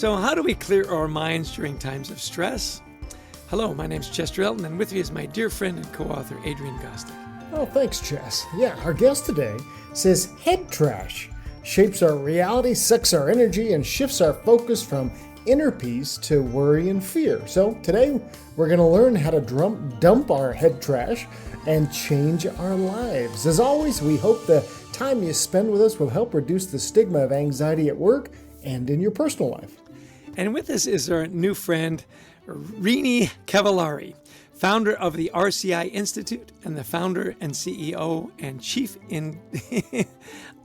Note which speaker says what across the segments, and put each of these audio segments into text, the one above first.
Speaker 1: So how do we clear our minds during times of stress? Hello, my name's Chester Elton, and with me is my dear friend and co-author, Adrian Gostick.
Speaker 2: Oh, thanks, Chess. Yeah, our guest today says head trash shapes our reality, sucks our energy, and shifts our focus from inner peace to worry and fear. So today we're going to learn how to dump our head trash and change our lives. As always, we hope the time you spend with us will help reduce the stigma of anxiety at work and in your personal life.
Speaker 1: And with us is our new friend, Rini Cavallari, founder of the RCI Institute and the founder and CEO and chief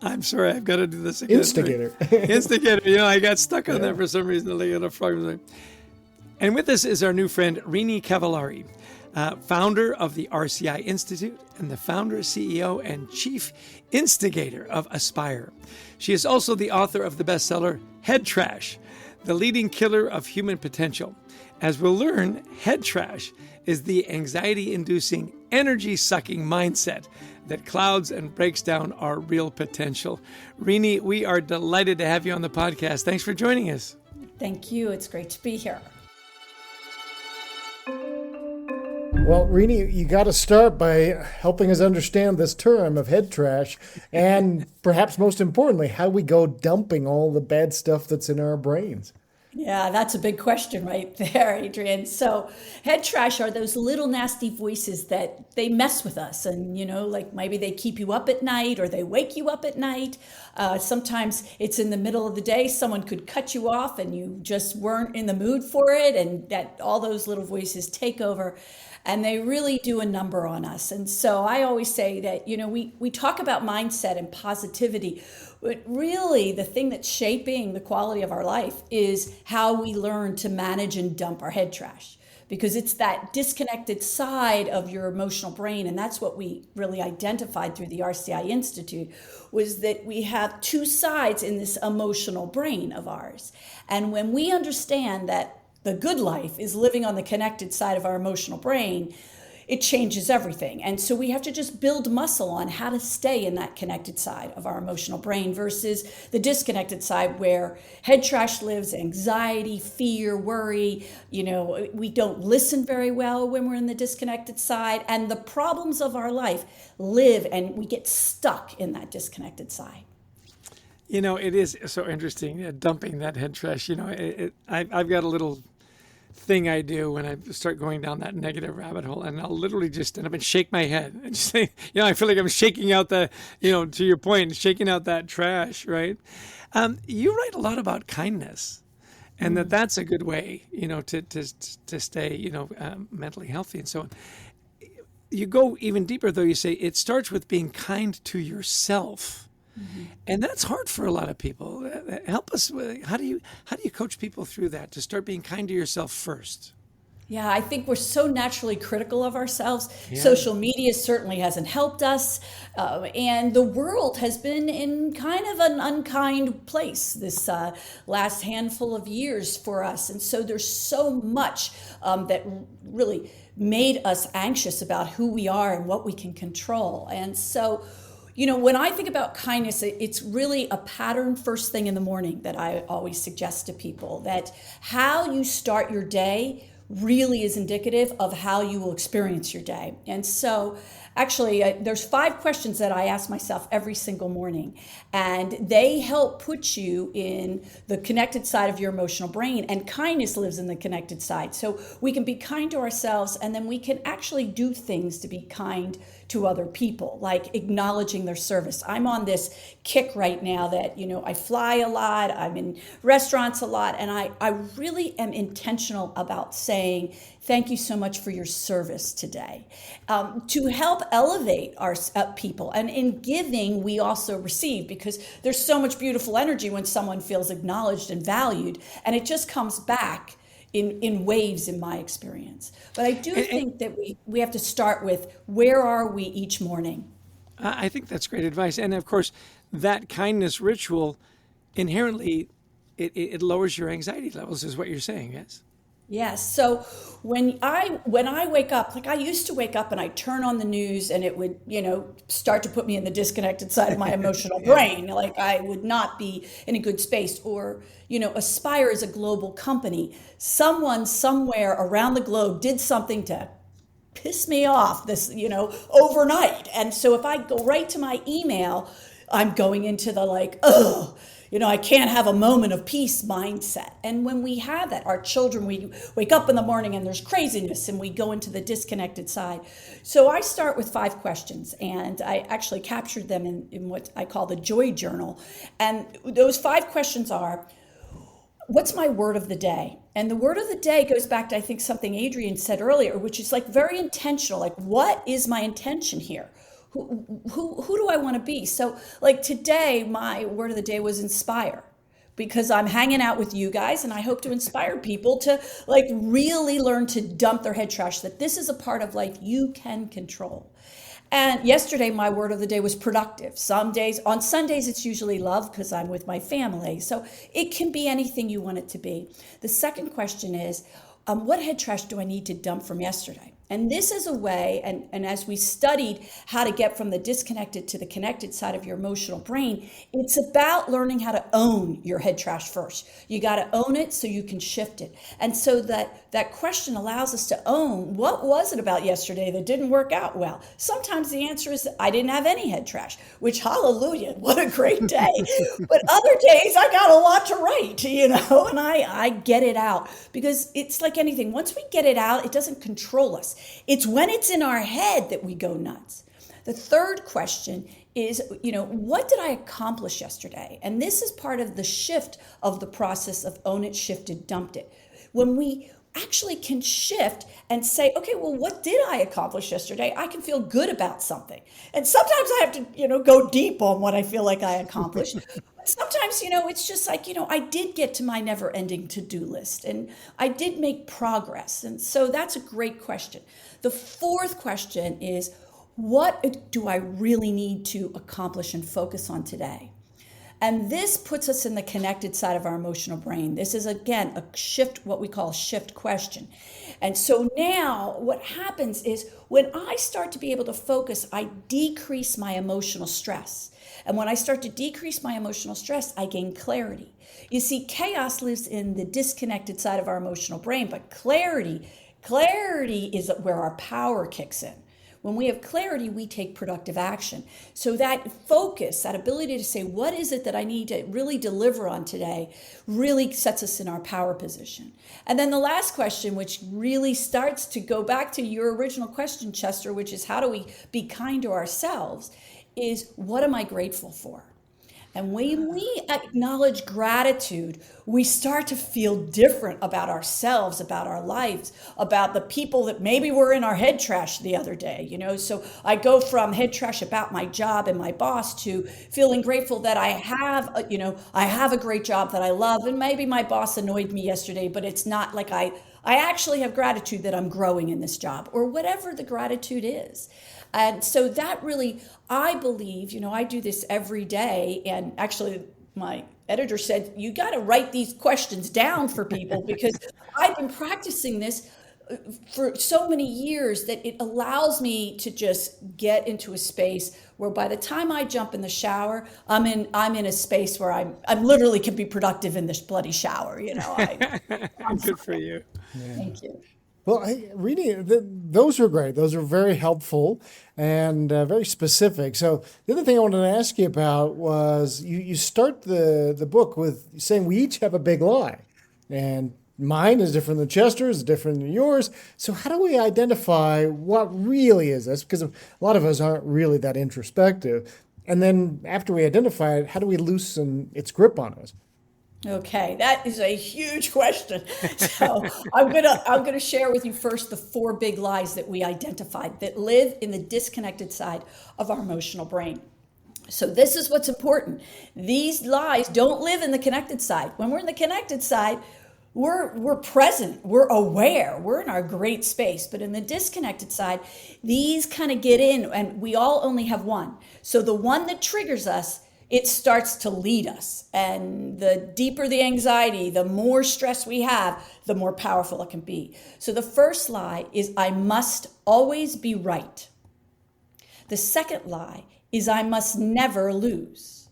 Speaker 1: I'm sorry, I've got to do this again.
Speaker 2: Instigator.
Speaker 1: Instigator. I got stuck on that for some reason. And with us is our new friend, Rini Cavallari, founder of the RCI Institute and the founder, CEO, and chief instigator of Aspire. She is also the author of the bestseller, Head Trash, the leading killer of human potential. As we'll learn, head trash is the anxiety-inducing, energy-sucking mindset that clouds and breaks down our real potential. Rini, we are delighted to have you on the podcast. Thanks for joining us.
Speaker 3: Thank you. It's great to be here.
Speaker 2: Well, Rini, you got to start by helping us understand this term of head trash and perhaps most importantly, how we go dumping all the bad stuff that's in our brains.
Speaker 3: Yeah, that's a big question right there, Adrian. So head trash are those little nasty voices that they mess with us. And, like maybe they keep you up at night or they wake you up at night. Sometimes it's in the middle of the day. Someone could cut you off and you just weren't in the mood for it. And that all those little voices take over. And they really do a number on us. And so I always say that, we talk about mindset and positivity, but really the thing that's shaping the quality of our life is how we learn to manage and dump our head trash. Because it's that disconnected side of your emotional brain. And that's what we really identified through the RCI Institute, was that we have two sides in this emotional brain of ours. And when we understand that the good life is living on the connected side of our emotional brain, it changes everything. And so we have to just build muscle on how to stay in that connected side of our emotional brain versus the disconnected side where head trash lives, anxiety, fear, worry. We don't listen very well when we're in the disconnected side, and the problems of our life live and we get stuck in that disconnected side.
Speaker 1: It is so interesting, dumping that head trash. I've got a little thing I do when I start going down that negative rabbit hole, and I'll literally just stand up and shake my head and just say, I feel like I'm shaking out the, to your point, shaking out that trash, right? You write a lot about kindness, and that's a good way, to stay, mentally healthy and so on. You go even deeper, though. You say it starts with being kind to yourself. Mm-hmm. And that's hard for a lot of people. Help us. How do you coach people through that to start being kind to yourself first?
Speaker 3: Yeah, I think we're so naturally critical of ourselves.
Speaker 1: Yeah.
Speaker 3: Social media certainly hasn't helped us. And the world has been in kind of an unkind place this last handful of years for us. And so there's so much that really made us anxious about who we are and what we can control. And so when I think about kindness, it's really a pattern first thing in the morning that I always suggest to people, that how you start your day really is indicative of how you will experience your day. And so actually, there's 5 questions that I ask myself every single morning, and they help put you in the connected side of your emotional brain, and kindness lives in the connected side. So we can be kind to ourselves, and then we can actually do things to be kind to other people, like acknowledging their service. I'm on this kick right now that, I fly a lot, I'm in restaurants a lot, and I really am intentional about saying, thank you so much for your service today, to help elevate our people. And in giving, we also receive, because there's so much beautiful energy when someone feels acknowledged and valued, and it just comes back in waves in my experience. But I do think that we have to start with, where are we each morning?
Speaker 1: I think that's great advice. And of course, that kindness ritual, inherently, it lowers your anxiety levels, is what you're saying, yes?
Speaker 3: Yes. So when I wake up, like I used to wake up and I turn on the news and it would, start to put me in the disconnected side of my emotional
Speaker 1: Yeah.
Speaker 3: brain. Like I would not be in a good space. Or, Aspire is a global company. Someone somewhere around the globe did something to piss me off this, overnight. And so if I go right to my email, I'm going into the like, oh, I can't have a moment of peace mindset. And when we have that, our children, we wake up in the morning and there's craziness and we go into the disconnected side. So I start with 5 questions, and I actually captured them in what I call the joy journal. And those 5 questions are, what's my word of the day? And the word of the day goes back to, I think, something Adrian said earlier, which is like very intentional. Like, what is my intention here? Who do I want to be? So, like today, my word of the day was inspire, because I'm hanging out with you guys and I hope to inspire people to like really learn to dump their head trash, that this is a part of life you can control. And yesterday, my word of the day was productive. Some days, on Sundays, it's usually love because I'm with my family. So it can be anything you want it to be. The second question is, what head trash do I need to dump from yesterday? And this is a way, and as we studied how to get from the disconnected to the connected side of your emotional brain, it's about learning how to own your head trash first. You got to own it so you can shift it. And so that question allows us to own, what was it about yesterday that didn't work out well? Sometimes the answer is I didn't have any head trash, which, hallelujah, what a great day. But other days I got a lot to write, and I get it out, because it's like anything. Once we get it out, it doesn't control us. It's when it's in our head that we go nuts. The third question is, what did I accomplish yesterday? And this is part of the shift of the process of own it, shifted, dumped it. When we actually can shift and say, okay, well, what did I accomplish yesterday? I can feel good about something. And sometimes I have to, go deep on what I feel like I accomplished. Sometimes, it's just like, I did get to my never ending to-do list and I did make progress. And so that's a great question. The fourth question is, what do I really need to accomplish and focus on today? And this puts us in the connected side of our emotional brain. This is, again, a shift, what we call a shift question. And so now what happens is when I start to be able to focus, I decrease my emotional stress. And when I start to decrease my emotional stress, I gain clarity. You see, chaos lives in the disconnected side of our emotional brain, but clarity is where our power kicks in. When we have clarity, we take productive action. So that focus, that ability to say, what is it that I need to really deliver on today, really sets us in our power position. And then the last question, which really starts to go back to your original question, Chester, which is how do we be kind to ourselves, is what am I grateful for? And when we acknowledge gratitude, we start to feel different about ourselves, about our lives, about the people that maybe were in our head trash the other day, So I go from head trash about my job and my boss to feeling grateful that I have, I have a great job that I love. And maybe my boss annoyed me yesterday, but it's not like I actually have gratitude that I'm growing in this job, or whatever the gratitude is. And so that really, I believe, I do this every day. And actually, my editor said, you got to write these questions down for people, because I've been practicing this for so many years that it allows me to just get into a space where by the time I jump in the shower, I'm in a space where I'm literally can be productive in this bloody shower.
Speaker 1: Good for you.
Speaker 3: Thank you.
Speaker 2: Well, reading those are great. Those are very helpful and very specific. So the other thing I wanted to ask you about was you start the book with saying we each have a big lie, and mine is different than Chester's, different than yours. So how do we identify what really is this? Because a lot of us aren't really that introspective. And then after we identify it, how do we loosen its grip on us?
Speaker 3: Okay, that is a huge question. So I'm gonna share with you first the 4 big lies that we identified that live in the disconnected side of our emotional brain. So this is what's important. These lies don't live in the connected side. When we're in the connected side, we're present, we're aware, we're in our great space. But in the disconnected side, these kind of get in, and we all only have one. So the one that triggers us it starts to lead us. And the deeper the anxiety, the more stress we have, the more powerful it can be. So the first lie is, I must always be right. The second lie is, I must never lose.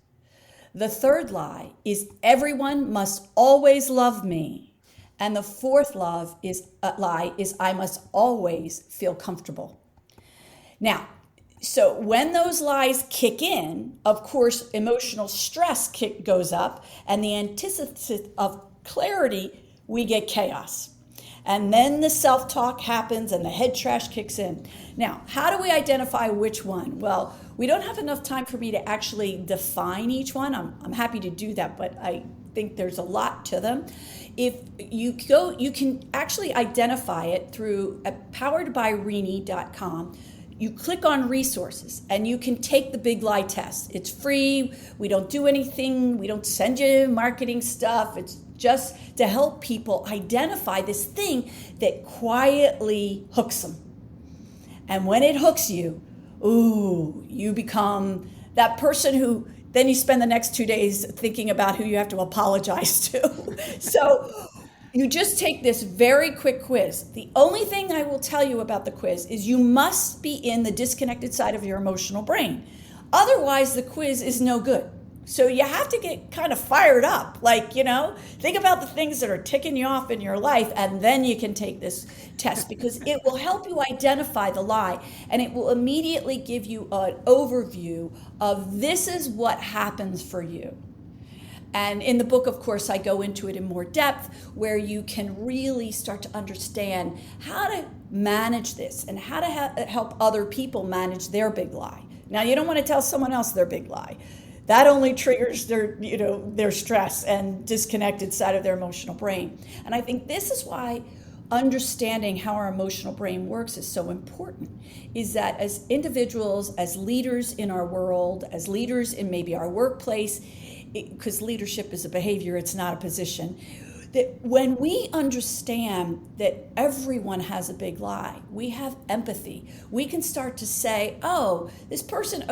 Speaker 3: The third lie is, everyone must always love me. And the fourth lie is, I must always feel comfortable. Now, so when those lies kick in, of course, emotional stress goes up, and the antithesis of clarity, we get chaos. And then the self-talk happens and the head trash kicks in. Now, how do we identify which one? Well, we don't have enough time for me to actually define each one. I'm happy to do that, but I think there's a lot to them. If you go, you can actually identify it through poweredbyrini.com. You click on resources and you can take the big lie test. It's free. We don't do anything. We don't send you marketing stuff. It's just to help people identify this thing that quietly hooks them. And when it hooks you, you become that person who then you spend the next 2 days thinking about who you have to apologize to. So you just take this very quick quiz. The only thing I will tell you about the quiz is you must be in the disconnected side of your emotional brain. Otherwise, the quiz is no good. So you have to get kind of fired up. Think about the things that are ticking you off in your life, and then you can take this test, because it will help you identify the lie, and it will immediately give you an overview of this is what happens for you. And in the book, of course, I go into it in more depth, where you can really start to understand how to manage this and how to help other people manage their big lie. Now, you don't want to tell someone else their big lie. That only triggers their stress and disconnected side of their emotional brain. And I think this is why understanding how our emotional brain works is so important, is that as individuals, as leaders in our world, as leaders in maybe our workplace, because leadership is a behavior, it's not a position, that when we understand that everyone has a big lie, we have empathy. We can start to say, this person,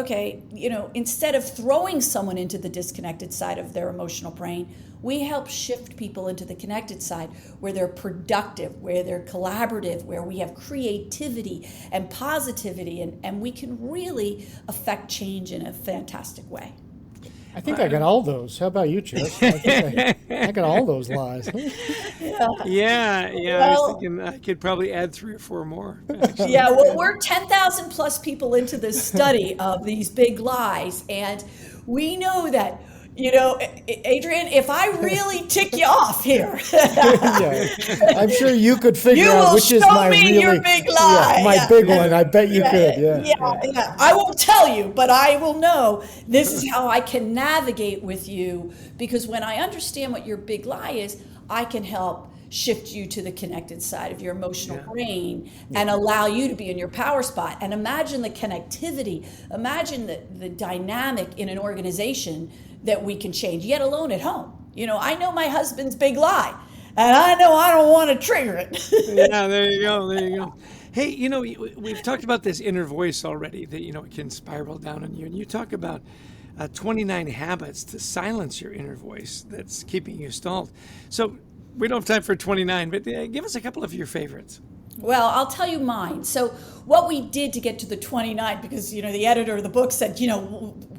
Speaker 3: instead of throwing someone into the disconnected side of their emotional brain, we help shift people into the connected side, where they're productive, where they're collaborative, where we have creativity and positivity, and we can really affect change in a fantastic way.
Speaker 2: I think I got all those. How about you, Chris? I think I got all those lies.
Speaker 1: Yeah. I was thinking I could probably add 3 or 4 more. Actually.
Speaker 3: Yeah, well, we're 10,000 plus people into this study of these big lies, and we know that, Adrian, if I really tick you off here,
Speaker 2: I'm sure you could figure out which is my
Speaker 3: your big lie.
Speaker 2: My big one. I bet you could.
Speaker 3: Yeah. I won't tell you, but I will know this is how I can navigate with you, because when I understand what your big lie is, I can help shift you to the connected side of your emotional brain and allow you to be in your power spot. And imagine the connectivity, imagine the dynamic in an organization that we can change, yet alone at home. I know my husband's big lie, and I know I don't want to trigger it.
Speaker 1: Yeah, there you go. Hey, we've talked about this inner voice already, that, it can spiral down on you. And you talk about 29 habits to silence your inner voice that's keeping you stalled. So we don't have time for 29, but give us a couple of your favorites.
Speaker 3: Well, I'll tell you mine. So what we did to get to the 29, because, the editor of the book said,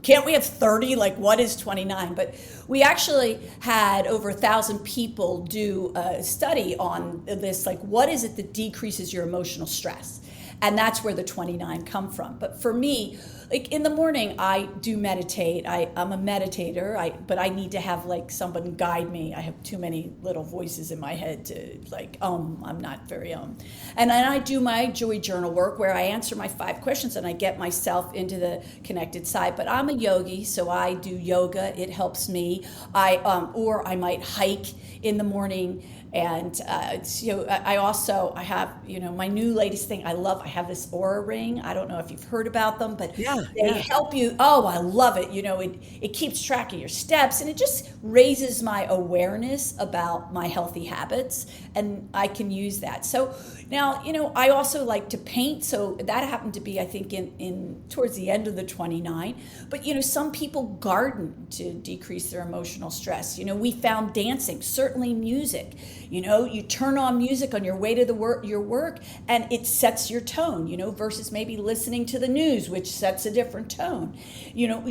Speaker 3: can't we have 30? Like, what is 29? But we actually had over 1,000 people do a study on this, like, what is it that decreases your emotional stress? And that's where the 29 come from. But for me, like in the morning, I do meditate. I'm a meditator, but I need to have like someone guide me. I have too many little voices in my head to I'm not very And then I do my joy journal work, where I answer my 5 questions and I get myself into the connected side. But I'm a yogi, so I do yoga. It helps me. Or I might hike in the morning. And I have, my new latest thing. I have this aura ring. I don't know if you've heard about them, but
Speaker 1: Yeah,
Speaker 3: they
Speaker 1: yeah.
Speaker 3: help you. Oh, I love it. It keeps track of your steps, and it just raises my awareness about my healthy habits, and I can use that. So now, I also like to paint. So that happened to be, I think, in towards the end of the 29. But some people garden to decrease their emotional stress. We found dancing, certainly music. You turn on music on your way to your work, and it sets your tone. Versus maybe listening to the news, which sets a different tone.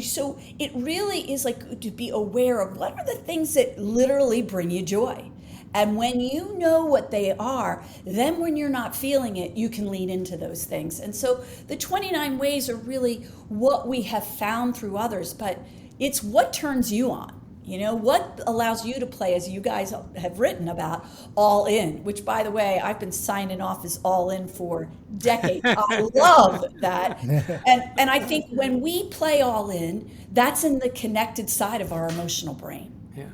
Speaker 3: So it really is like to be aware of what are the things that literally bring you joy. And when you know what they are, then when you're not feeling it, you can lean into those things. And so the 29 ways are really what we have found through others, but it's what turns you on. What allows you to play, as you guys have written about, all in, which, by the way, I've been signing off as all in for decades. I love that. And I think when we play all in, that's in the connected side of our emotional brain.
Speaker 1: Yeah.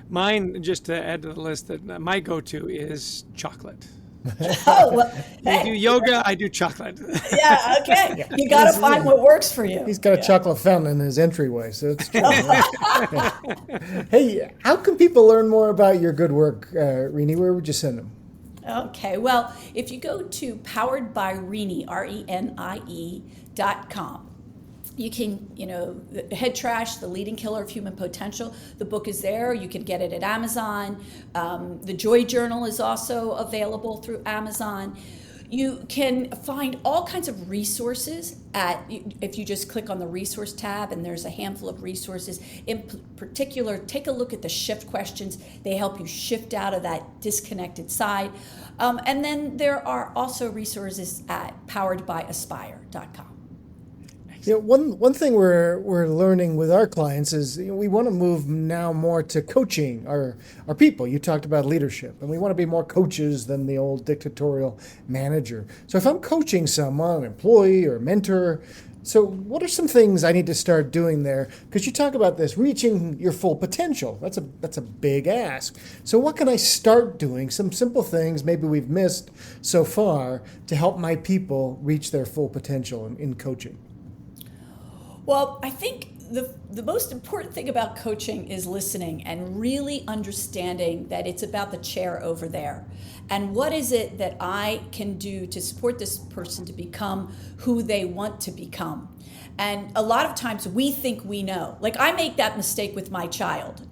Speaker 1: Mine, just to add to the list, that my go-to is chocolate.
Speaker 3: Oh, well,
Speaker 1: You do yoga, I do chocolate.
Speaker 3: yeah, okay. You got to find what works for you.
Speaker 2: He's got a chocolate fountain in his entryway, so it's true. Hey, how can people learn more about your good work, Rini? Where would you send them?
Speaker 3: Okay, well, if you go to poweredbyRenie, RENIE.com, you can, the Head Trash, the Leading Killer of Human Potential, the book is there. You can get it at Amazon. The Joy Journal is also available through Amazon. You can find all kinds of resources if you just click on the resource tab, and there's a handful of resources. In particular, take a look at the shift questions. They help you shift out of that disconnected side. And then there are also resources at poweredbyaspire.com.
Speaker 2: One thing we're learning with our clients is we want to move now more to coaching our people. You talked about leadership, and we want to be more coaches than the old dictatorial manager. So if I'm coaching someone, an employee or mentor, so what are some things I need to start doing there? Because you talk about this, reaching your full potential. That's a big ask. So what can I start doing? Some simple things maybe we've missed so far to help my people reach their full potential in coaching.
Speaker 3: Well, I think the most important thing about coaching is listening and really understanding that it's about the chair over there. And what is it that I can do to support this person to become who they want to become? And a lot of times we think we know. Like, I make that mistake with my child,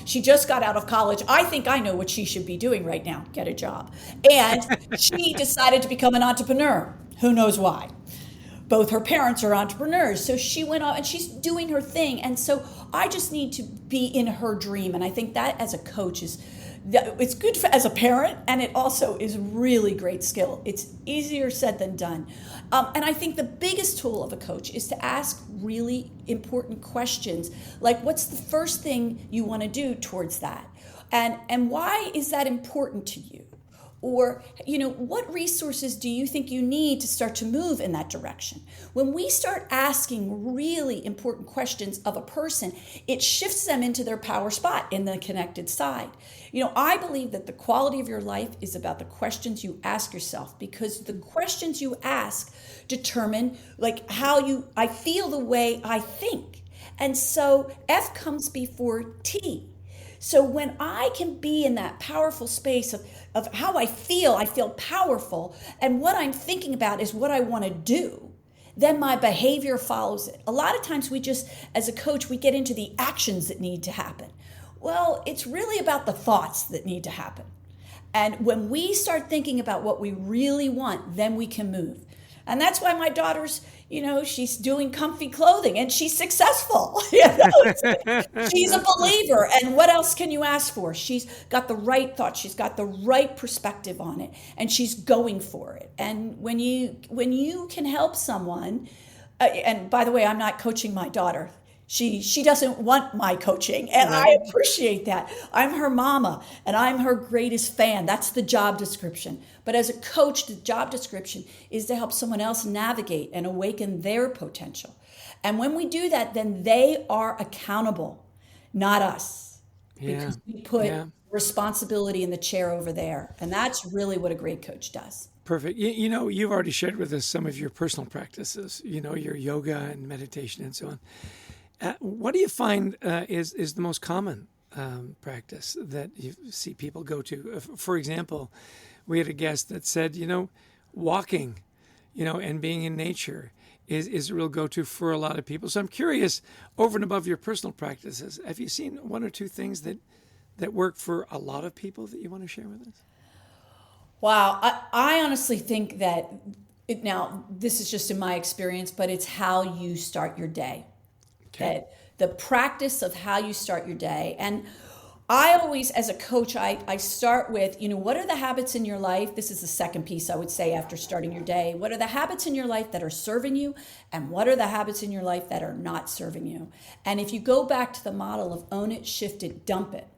Speaker 3: she just got out of college. I think I know what she should be doing right now, get a job. And she decided to become an entrepreneur. Who knows why? Both her parents are entrepreneurs. So she went off and she's doing her thing. And so I just need to be in her dream. And I think that as a coach it's good as a parent, and it also is really great skill. It's easier said than done. And I think the biggest tool of a coach is to ask really important questions, like what's the first thing you want to do towards that? And why is that important to you? Or, what resources do you think you need to start to move in that direction? When we start asking really important questions of a person, it shifts them into their power spot in the connected side. I believe that the quality of your life is about the questions you ask yourself, because the questions you ask determine how I feel the way I think. And so F comes before T. So when I can be in that powerful space of how I feel powerful, and what I'm thinking about is what I want to do, then my behavior follows it. A lot of times as a coach, we get into the actions that need to happen. Well, it's really about the thoughts that need to happen. And when we start thinking about what we really want, then we can move. And that's why my daughter's, she's doing comfy clothing and she's successful. She's a believer. And what else can you ask for? She's got the right thoughts. She's got the right perspective on it, and she's going for it. And when you can help someone, and by the way, I'm not coaching my daughter. She doesn't want my coaching, and I appreciate that. I'm her mama, and I'm her greatest fan. That's the job description. But as a coach, the job description is to help someone else navigate and awaken their potential. And when we do that, then they are accountable, not us.
Speaker 1: Yeah.
Speaker 3: Because we put responsibility in the chair over there. And that's really what a great coach does.
Speaker 1: Perfect. You've already shared with us some of your personal practices, your yoga and meditation and so on. What do you find is the most common practice that you see people go to? For example, we had a guest that said, walking, and being in nature is a real go-to for a lot of people. So I'm curious, over and above your personal practices, have you seen one or two things that work for a lot of people that you want to share with us?
Speaker 3: Wow. I honestly think that now this is just in my experience, but it's how you start your day.
Speaker 1: Okay.
Speaker 3: That the practice of how you start your day. And I always, as a coach, I start with, what are the habits in your life? This is the second piece I would say after starting your day. What are the habits in your life that are serving you? And what are the habits in your life that are not serving you? And if you go back to the model of own it, shift it, dump it,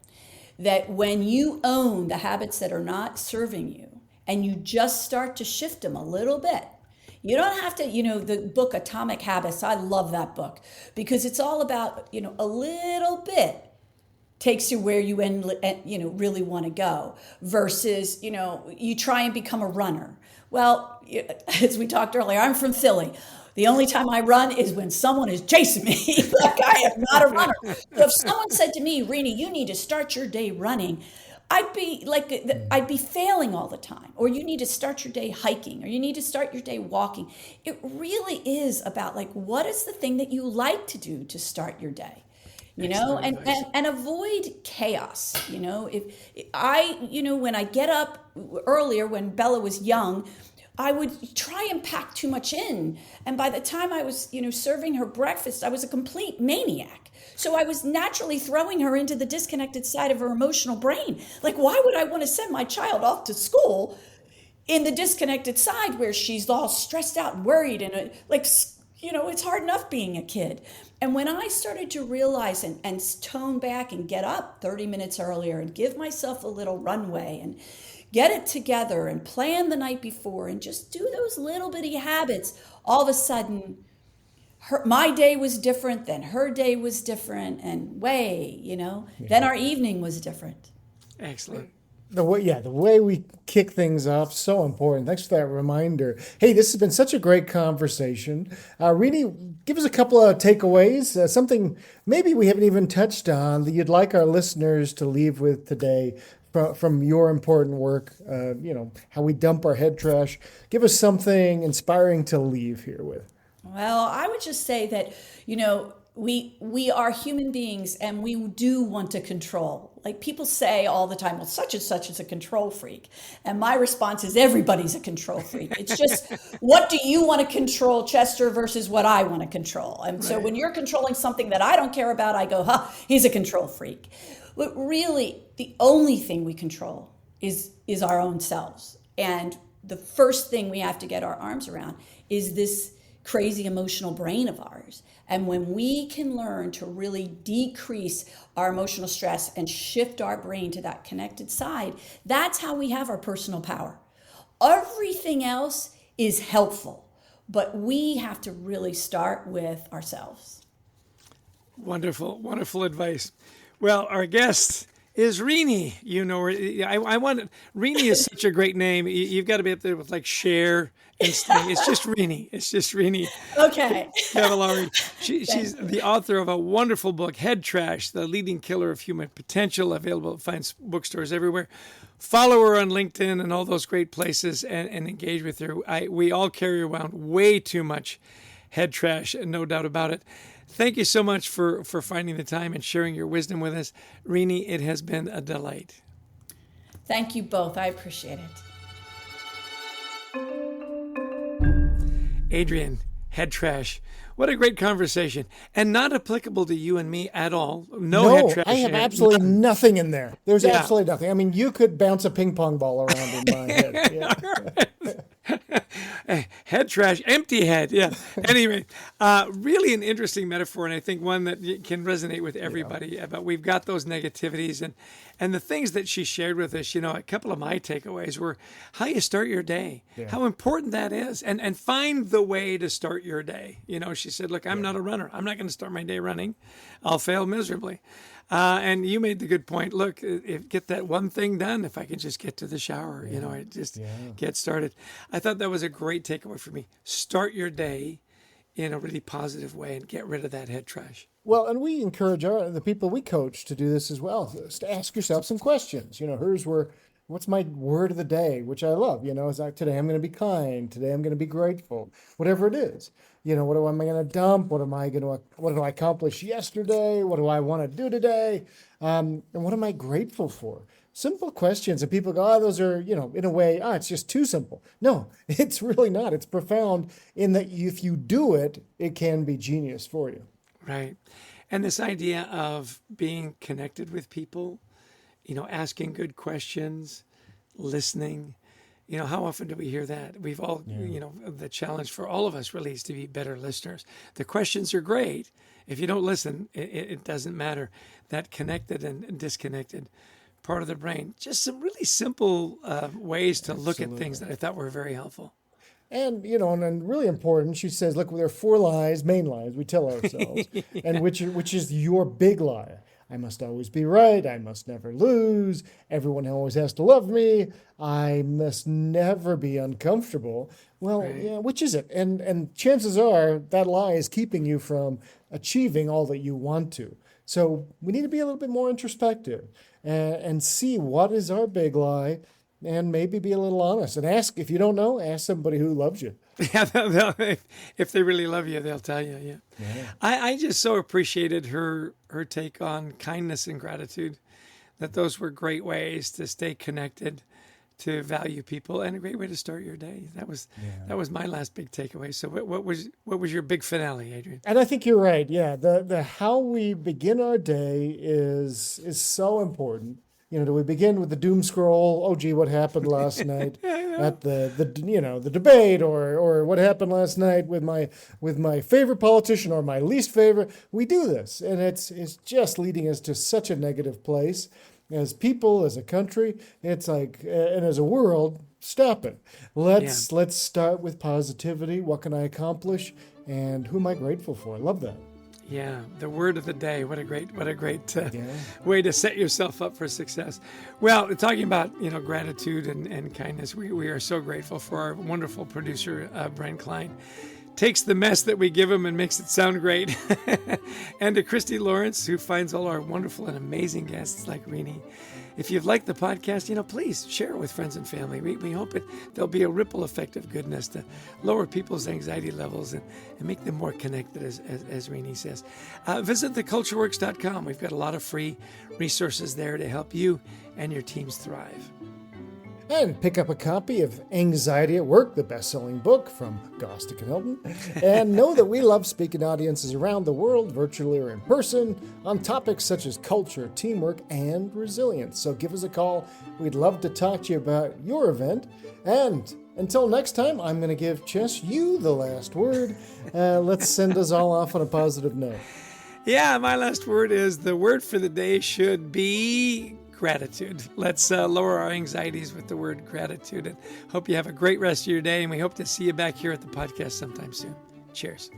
Speaker 3: that when you own the habits that are not serving you and you just start to shift them a little bit, you don't have to, the book Atomic Habits, I love that book because it's all about, a little bit takes you where you really want to go versus, you try and become a runner. Well, as we talked earlier, I'm from Philly. The only time I run is when someone is chasing me. Like I am not a runner. So if someone said to me, Rini, you need to start your day running, I'd be failing all the time. Or you need to start your day hiking, or you need to start your day walking. It really is about what is the thing that you like to do to start your day? And avoid chaos. When I get up earlier, when Bella was young, I would try and pack too much in. And by the time I was, serving her breakfast, I was a complete maniac. So I was naturally throwing her into the disconnected side of her emotional brain. Why would I want to send my child off to school in the disconnected side where she's all stressed out and worried and it's hard enough being a kid. And when I started to realize and tone back and get up 30 minutes earlier and give myself a little runway and get it together and plan the night before and just do those little bitty habits, all of a sudden, my day was different, then her day was different, and then our evening was different.
Speaker 1: Excellent.
Speaker 2: The way we kick things off, so important. Thanks for that reminder. Hey, this has been such a great conversation. Rini, give us a couple of takeaways, something maybe we haven't even touched on that you'd like our listeners to leave with today from your important work, how we dump our head trash. Give us something inspiring to leave here with.
Speaker 3: Well, I would just say that, we are human beings and we do want to control. People say all the time, well, such and such is a control freak. And my response is everybody's a control freak. It's just, what do you want to control, Chester, versus what I want to control? And so when you're controlling something that I don't care about, I go, he's a control freak. But really, the only thing we control is our own selves. And the first thing we have to get our arms around is this crazy emotional brain of ours. And when we can learn to really decrease our emotional stress and shift our brain to that connected side, that's how we have our personal power. Everything else is helpful, but we have to really start with ourselves.
Speaker 1: Wonderful, wonderful advice. Well, our guest is Rini. I want Rini is such a great name. You've got to be up there with Cher and Sting. It's just Rini.
Speaker 3: Okay.
Speaker 1: Cavallari. She's the author of a wonderful book, Head Trash: The Leading Killer of Human Potential, available at fine bookstores everywhere. Follow her on LinkedIn and all those great places and engage with her. We all carry around way too much head trash, no doubt about it. Thank you so much for finding the time and sharing your wisdom with us. Rini, it has been a delight.
Speaker 3: Thank you both. I appreciate it.
Speaker 1: Adrian, head trash. What a great conversation. And not applicable to you and me at all. No head trash.
Speaker 2: I have absolutely nothing in there. There's absolutely nothing. I mean, you could bounce a ping pong ball around in my head. Yeah.
Speaker 1: Head trash, empty head. Yeah. Anyway, really an interesting metaphor, and I think one that can resonate with everybody. But we've got those negativities, and the things that she shared with us. A couple of my takeaways were how you start your day, how important that is, and find the way to start your day. She said, "Look, I'm not a runner. I'm not going to start my day running. I'll fail miserably." And you made the good point. Look, get that one thing done. If I can just get to the shower, get started. I thought that was a great takeaway for me. Start your day in a really positive way and get rid of that head trash.
Speaker 2: Well, and we encourage the people we coach to do this as well, is to ask yourself some questions. What's my word of the day, which I love, is like, today I'm going to be kind. Today I'm going to be grateful, whatever it is. What am I going to dump? What did I accomplish yesterday? What do I want to do today? And what am I grateful for? Simple questions. And people go, those are, in a way, it's just too simple. No, it's really not. It's profound in that if you do it, it can be genius for you.
Speaker 1: Right. And this idea of being connected with people, asking good questions, listening. How often do we hear that? We've all, the challenge for all of us really is to be better listeners. The questions are great. If you don't listen, it doesn't matter. That connected and disconnected part of the brain. Just some really simple ways to look at things that I thought were very helpful.
Speaker 2: And, and really important, she says, look, there are 4 main lies we tell ourselves, and which is your big lie. I must always be right. I must never lose. Everyone always has to love me. I must never be uncomfortable. Well, right. Which is it? And chances are that lie is keeping you from achieving all that you want to. So we need to be a little bit more introspective and see what is our big lie, and maybe be a little honest and ask. If you don't know, ask somebody who loves you.
Speaker 1: Yeah, if they really love you, they'll tell you. Yeah. I just so appreciated her take on kindness and gratitude. That those were great ways to stay connected, to value people, and a great way to start your day. That was my last big takeaway. So what was your big finale, Adrian?
Speaker 2: And I think you're right. Yeah, the how we begin our day is so important. Do we begin with the doom scroll? Oh, gee, what happened last night at the debate, or what happened last night with my favorite politician or my least favorite? We do this, and it's just leading us to such a negative place as people, as a country. It's like, and as a world, stop it. Let's start with positivity. What can I accomplish, and who am I grateful for? I love that.
Speaker 1: Yeah, the word of the day. What a great way to set yourself up for success. Well, talking about gratitude and kindness, we are so grateful for our wonderful producer, Brent Klein. Takes the mess that we give him and makes it sound great. And to Christy Lawrence, who finds all our wonderful and amazing guests like Rini. If you've liked the podcast, please share it with friends and family. We hope there'll be a ripple effect of goodness to lower people's anxiety levels and make them more connected, as Rini says. Visit thecultureworks.com. We've got a lot of free resources there to help you and your teams thrive.
Speaker 2: And pick up a copy of Anxiety at Work, the best-selling book from Gostick and Hilton. And know that we love speaking to audiences around the world, virtually or in person, on topics such as culture, teamwork, and resilience. So give us a call. We'd love to talk to you about your event. And until next time, I'm going to give Chess you the last word. Let's send us all off on a positive note.
Speaker 1: Yeah, my last word is the word for the day should be gratitude. Let's lower our anxieties with the word gratitude, and hope you have a great rest of your day, and we hope to see you back here at the podcast sometime soon. Cheers.